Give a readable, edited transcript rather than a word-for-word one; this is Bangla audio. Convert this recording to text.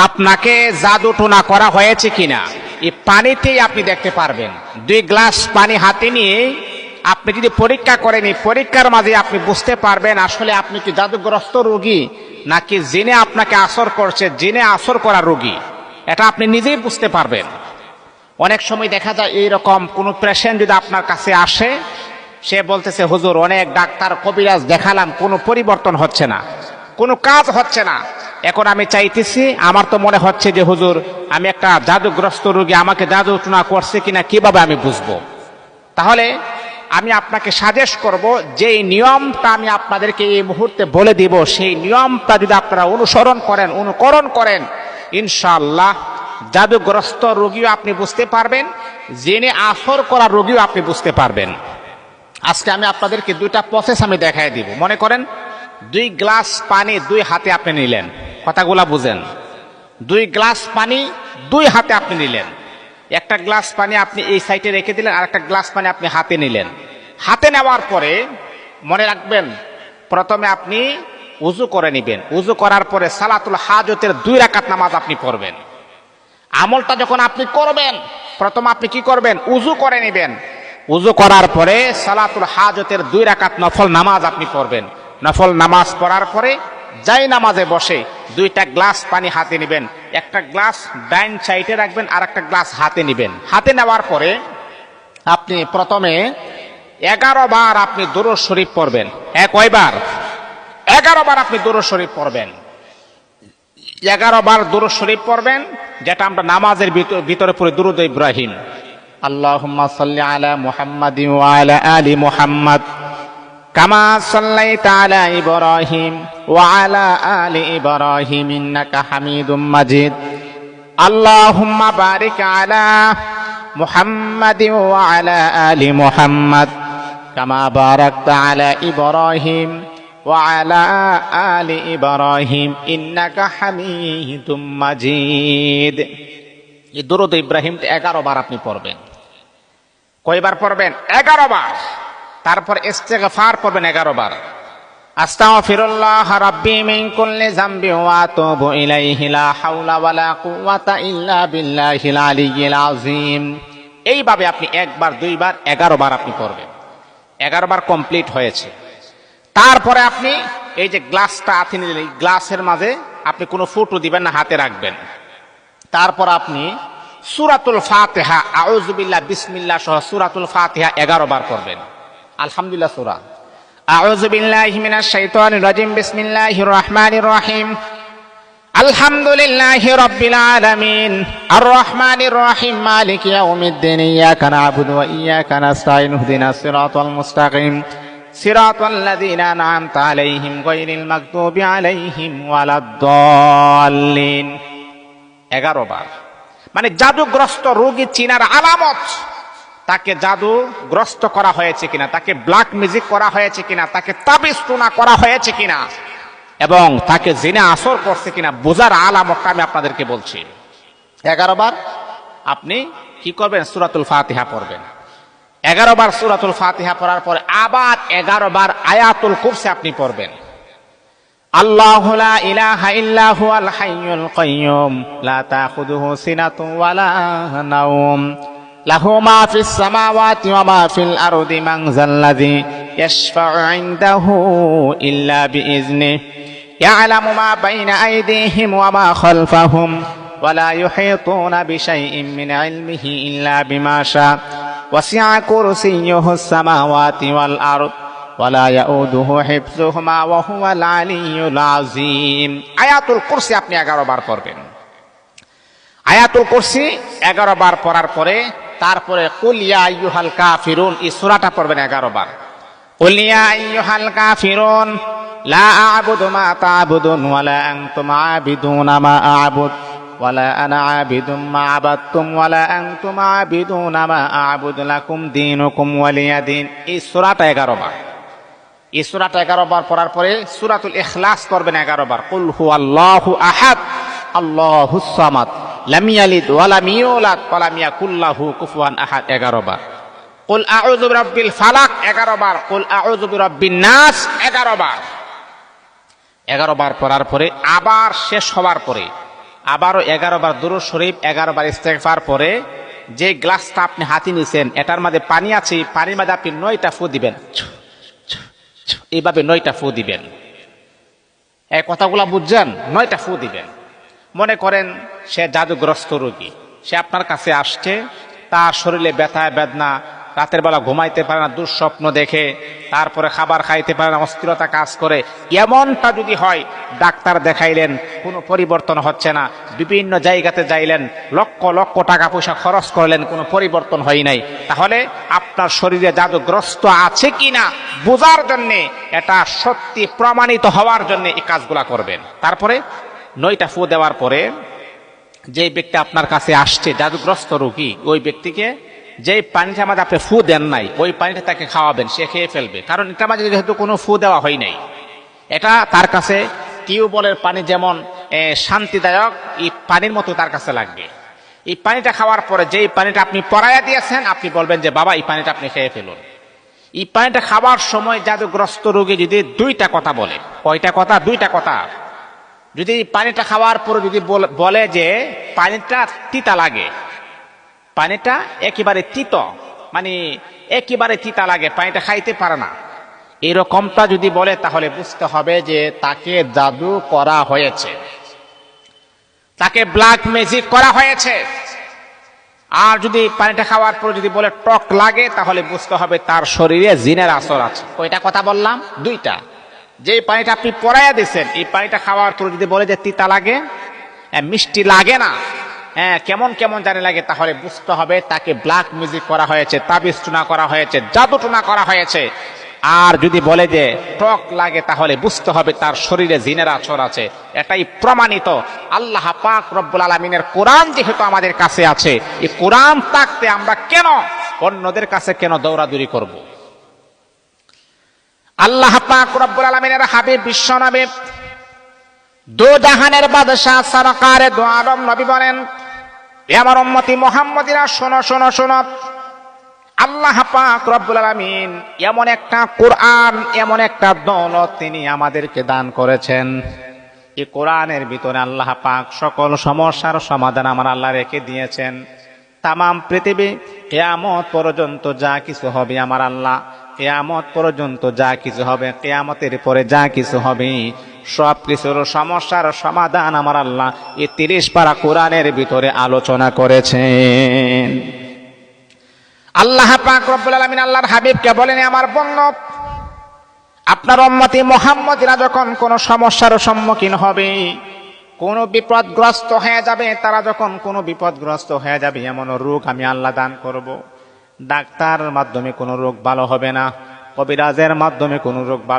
আপনাকে জাদু টোনা করা হয়েছে কিনা এই পানিতেই আপনি দেখতে পারবেন। 2 গ্লাস পানি হাতে নিয়ে আপনি যদি পরীক্ষা করেন, এই পরীক্ষার মাঝে আপনি বুঝতে পারবেন আসলে আপনি কি জাদুগ্রস্ত রোগী নাকি জিনে আপনাকে আসর করছে, জিনে আসর করা রোগী। এটা আপনি নিজেই বুঝতে পারবেন। অনেক সময় দেখা যায় এইরকম কোনো পেশেন্ট যদি আপনার কাছে আসে, সে বলতেছে হুজুর অনেক ডাক্তার কবিরাজ দেখালাম, কোনো পরিবর্তন হচ্ছে না, কোনো কাজ হচ্ছে না। এখন আমি চাইতেছি, আমার তো মনে হচ্ছে যে হুজুর আমি একটা জাদুগ্রস্ত রোগী, আমাকে জাদু টুনা করছে কিনা কিভাবে আমি বুঝবো? তাহলে আমি আপনাকে সাজেস্ট করব, যে নিয়মটা আমি আপনাদেরকে এই মুহূর্তে বলে দিব, সেই নিয়মটা যদি আপনারা অনুকরণ করেন, ইনশাআল্লাহ জাদুগ্রস্ত রোগীও আপনি বুঝতে পারবেন, জেনে আসর করা রোগীও আপনি বুঝতে পারবেন। আজকে আমি আপনাদেরকে 2টা প্রসেস আমি দেখাই দিব। মনে করেন 2 গ্লাস পানি 2 হাতে আপনি নিলেন, কথাগুলা বুঝেন। 2 গ্লাস পানি 2 হাতে আপনি নিলেন। একটা গ্লাস পানি আপনি এই সাইডে রেখে দিলেন, আর একটা গ্লাস পানি আপনি হাতে নিলেন। হাতে নেওয়ার পরে মনে রাখবেন, প্রথমে আপনি উযু করে নেবেন। উযু করার পরে সালাতুল হাজতের 2 রাকাত নামাজ আপনি পড়বেন। আমলটা যখন আপনি করবেন, প্রথম আপনি কি করবেন? উযু করে নেবেন। উযু করার পরে সালাতুল হাজতের 2 রাকাত নফল নামাজ আপনি পড়বেন। নফল নামাজ পড়ার পরে যাই নামাজে বসে 2টা গ্লাস পানি হাতে নেবেন। একটা গ্লাস ডাইন সাইডে রাখবেন, আর একটা গ্লাস হাতে নেবেন। হাতে নেওয়ার পরে আপনি প্রথমে 11 বার আপনি দুরূদ শরীফ পড়বেন। কয়বার? 11 বার আপনি দুরূদ শরীফ পড়বেন। 11 বার দুরূদ শরীফ পড়বেন, যেটা আমরা নামাজের ভিতরে পড়ি দুরূদ ইব্রাহিম। আল্লাহুম্মা সাল্লি আলা মুহাম্মাদিন ওয়া আলা আলি মুহাম্মাদ কামা সাল্লাইতা আলা ইব্রাহিম ওয়া আলা আলি ইব্রাহিম ইন্নাকা হামিদুম মাজিদ। আল্লাহুম্মা বারিক আলা মুহাম্মাদিন ওয়া আলা আলি মুহাম্মাদ কামা বারাকতা আলা ইব্রাহিম ওয়া আলা আলি ইব্রাহিম ইন্নাকা হামিদুম মাজিদ। এই দুরূদ ইব্রাহিম 11 বার আপনি পড়বেন। কয়বার পড়বেন? 11 বার। তারপর ইস্তিগফার পড়বেন 11 বার। আস্তাগফিরুল্লাহ রাব্বি মিন কুল্লি যামবি ওয়া আতুবু ইলাইহি লা হাওলা ওয়ালা কুওয়াতা ইল্লা বিল্লাহিল আলিয়্যিল আযীম। এইভাবে আপনি 1 বার 2 বার 11 বার আপনি পড়বেন। 11 বার কমপ্লিট হয়েছে। তারপরে আপনি এই যে গ্লাসটা হাতে নিলেন, এই গ্লাসের মাঝে আপনি কোনো ফুটো দিবেন না, হাতে রাখবেন। তারপর আপনি সূরাতুল ফাতিহা, আউযু বিল্লাহ, বিসমিল্লাহ সহ সূরাতুল ফাতিহা 11 বার পড়বেন। আলহামদুলিল্লাহ সূরা। আউযু বিল্লাহি মিনাশ শাইতানির রাজিম, বিসমিল্লাহির রহমানির রহিম। আলহামদুলিল্লাহি রাব্বিল আলামিন, আর রহমানির রহিম, মালিকি ইয়াউমিদ্দিন, ইয়াকা না'বুদু ওয়া ইয়াকা নাস্তাঈন, ইহদিনাস সিরাতাল মুস্তাকিম, সিরাতাল লাযীনা আন'আমতা আলাইহিম গায়রিল মাগদুবি আলাইহিম ওয়ালাদ-দাল্লিন। 11 বার। মানে জাদুগ্রস্ত রোগী চিনার আলামত, তাকে জাদুগ্রস্ত করা হয়েছে কিনা, তাকে ব্ল্যাক ম্যাজিক করা হয়েছে কিনা, তাকে তাবিজ টোনা করা হয়েছে কিনা, এবং তাকে জিনে আসর করছে কিনা বোঝার আলামতটা আমি আপনাদেরকে বলছি। 11 বার আপনি কি করবেন? সূরাতুল ফাতিহা পড়বেন। 11 বার সূরাতুল ফাতিহা পড়ার পরে আবার 11 বার আয়াতুল কুরসি আপনি পড়বেন। আল্লাহু লা ইলাহা ইল্লা হুয়াল হাইয়ুল কাইয়্যুম লা তাখুযুহু সিনাতুন ওয়ালা নাওম লাহু মা ফিস সামাওয়াতি ওয়া মা ফিল আরদি মান যাল্লাযী ইয়াশফা'ু 'ইনদাহু ইল্লা বিইজনিহি ইয়া'লামু মা বাইনা আইদিহিম ওয়া মা খালফাহুম ওয়া লা ইউহীতুনা বিশাইইন মিন 'ইলমিহি ইল্লা বিমা শা'a ওয়াসি'a কুরসিয়্যুহুস সামাওয়াতি ওয়াল আরদ ওয়ালা ইয়াউদুহু হিফযুহুমা ওয়া হুয়াল আলিয়্যুল আযীম। আয়াতুল কুরসি আপনি 11 বার পড়বেন। আয়াতুল কুরসি 11 বার পড়ার পরে তারপরে কুল ইয়া আইয়ুহাল কাফিরুন, এই সূরাটা পড়বেন 11 বার। কুল ইয়া আইয়ুহাল কাফিরুন লা আ'বুদু মা তা'বুদুন ওয়ালা আনতুম আ'বিদুনা মা আ'বুদ ওয়ালা আনা আ'বিদুম মা আ'বাদতুম ওয়ালা আনতুম আ'বিদুনা মা আ'বুদু লাকুম দীনুকুম ওয়ালিয়া দীন। এই সূরাটা 11 বার। এই সূরাটা 11 বার পড়ার পরে সূরাতুল ইখলাস পড়বেন 11 বার। কুল হুয়াল্লাহু আহাদ আল্লাহুস সামাদ লাম ইয়ালিদ ওয়া লাম ইউলাদ ওয়া লাম ইয়াকুল লাহু কুফুয়ান আহাদ 11 বার। কুল আউযু বিরাব্বিল ফালাক 11 বার। কুল আউযু বিরাব্বিন নাস 11 বার। 11 বার পড়ার পরে আবার শেষ হওয়ার পরে আবারও 11 বার দুরূদ শরীফ, 11 বার ইস্তেগফার পরে যে গ্লাসটা আপনি হাতে নিছেন এটার মধ্যে পানি আছে, পানির মধ্যে আপনি 9টা ফু দিবেন, এইভাবে 9টা ফু দিবেন। এই কথাগুলা বুঝছেন? 9টা ফু দিবেন। মনে করেন সে জাদুগ্রস্ত রোগী, সে আপনার কাছে আসছে, তার শরীরে ব্যথা বেদনা, রাতের বেলা ঘুমাইতে পারে না, দুঃস্বপ্ন দেখে, তারপরে খাবার খাইতে পারে না, অস্থিরতা কাজ করে, এমনটা যদি হয়, ডাক্তার দেখাইলেন কোনো পরিবর্তন হচ্ছে না, বিভিন্ন জায়গাতে যাইলেন, লক্ষ লক্ষ টাকা পয়সা খরচ করলেন, কোনো পরিবর্তন হয় নাই, তাহলে আপনার শরীরে জাদুগ্রস্ত আছে কিনা বোঝার জন্যে, এটা সত্যি প্রমাণিত হওয়ার জন্য এই কাজগুলা করবেন। তারপরে 9টা ফু দেওয়ার পরে যে ব্যক্তি আপনার কাছে আসছে জাদুগ্রস্ত রোগী, ওই ব্যক্তিকে যে পানিটা আমাদের আপনি ফু দেন নাই ওই পানিটা তাকে খাওয়াবেন, সে খেয়ে ফেলবে। কারণ এটা মাঝে যেহেতু কোনো ফু দেওয়া হয় নাই, এটা তার কাছে টিউবওয়েলের পানি যেমন শান্তিদায়ক, এই পানির মতো তার কাছে লাগবে। এই পানিটা খাওয়ার পরে যেই পানিটা আপনি পরাইয়া দিয়েছেন, আপনি বলবেন যে বাবা এই পানিটা আপনি খেয়ে ফেলুন। এই পানিটা খাওয়ার সময় জাদুগ্রস্ত রোগী যদি 2টা কথা বলে, কয়টা কথা? 2টা কথা। যদি পানিটা খাওয়ার পরে যদি বলে যে পানিটা তিতা লাগে, পানিটা একেবারে তিত, মানে একেবারে তিতা লাগে, পানিটা খাইতে পারে না, এরকমটা যদি বলে, তাহলে বুঝতে হবে যে তাকে জাদু করা হয়েছে, তাকে ব্ল্যাক ম্যাজিক করা হয়েছে। আর যদি পানিটা খাওয়ার পর যদি বলে টক লাগে, তাহলে বুঝতে হবে তার শরীরে জিনের আসর আছে। কয়টা কথা বললাম? 2টা। যে পানিটা আপনি পরাইয়া দিচ্ছেন, এই পানিটা খাওয়ার পর যদি বলে যে তিতা লাগে, মিষ্টি লাগে না, কেমন কেমন জানি লাগে, তাহলে বুঝতে হবে তাকে ব্ল্যাক ম্যাজিক করা হয়েছে, তাবিজ টুনা করা হয়েছে, জাদু টুনা করা হয়েছে। আর যদি বলে যে টক লাগে, তাহলে বুঝতে হবে তার শরীরে জিনের আসর আছে। এটাই প্রমাণিত। আল্লাহ পাক রব্বুল আলামিনের কোরআন যেহেতু আমাদের কাছে আছে, এই কোরআন থাকতে আমরা কেন অন্যদের কাছে কেন দৌড়াদৌড়ি করব? আল্লাহ পাক রব্বুল আলামিনের হাবিব বিশ্বনবী দো জাহানের বাদশাহ সরকারে দো আলম নবী বলেন, এ আমার উম্মতি মুহাম্মদীরা শোনো শোনো শোনো, আল্লাহ পাক রব্বুল আলামিন এমন একটা কোরআন, এমন একটা দৌলত তিনি আমাদেরকে দান করেছেন। এই কোরআনের ভিতরে আল্লাহ পাক সকল সমস্যার সমাধান আমার আল্লাহ রেখে দিয়েছেন। তামাম পৃথিবী কিয়ামত পর্যন্ত যা কিছু হবে, আমার আল্লাহ কিয়ামত পর্যন্ত যা কিছু হবে, কিয়ামতের পরে যা কিছু হবে, সব কিছুর সমস্যার সমাধান আমার আল্লাহ এই 30 পারা কোরআনের ভিতরে আলোচনা করেছেন। আল্লাহ পাক রব্বুল আলামিন আল্লাহর হাবিবকে বলেন, আমার বন্ধু, আপনার উম্মতি মুহাম্মদীরা যখন কোন সমস্যার সম্মুখীন হবে, কোন বিপদগ্রস্ত হয়ে যাবে, তারা যখন কোন বিপদগ্রস্ত হয়ে যাবে, এমন রোগ আমি আল্লাহ দান করব, ডাক্তার মাধ্যমে কোন রোগ ভালো হবে না, কবিরাজের মাধ্যমে কোন রোগ ভালো